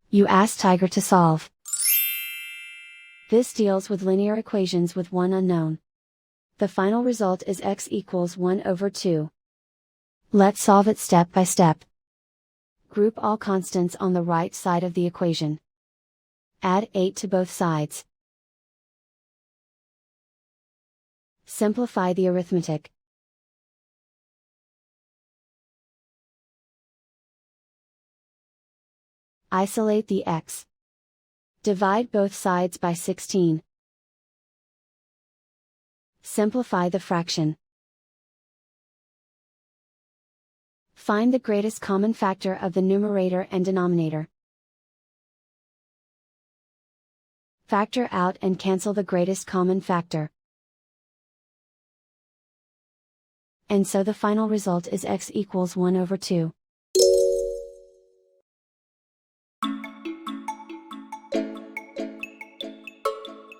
You ask Tiger to solve. This deals with linear equations with one unknown. The final result is x equals 1 over 2. Let's solve it step by step. Group all constants on the right side of the equation. Add 8 to both sides. Simplify the arithmetic. Isolate the x. Divide both sides by 16. Simplify the fraction. Find the greatest common factor of the numerator and denominator. Factor out and cancel the greatest common factor. And so the final result is x equals 1 over 2.